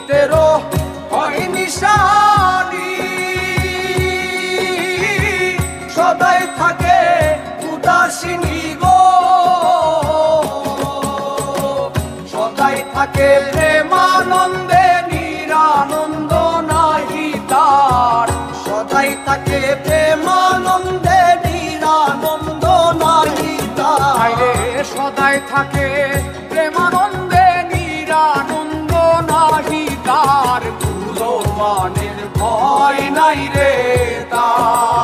অমৃতেরও হয় নিশানি, সদাই থাকে উদাসিনী গো, সদাই থাকে প্রেমানন্দে নিরানন্দ নাহি তার, সদাই থাকে প্রেমানন্দে নিরানন্দ নাহি তার, সদাই থাকে প্রেমানন্দে নিরানন্দ নাহি তার, ভুলো মানের ভয় নাই রে তার।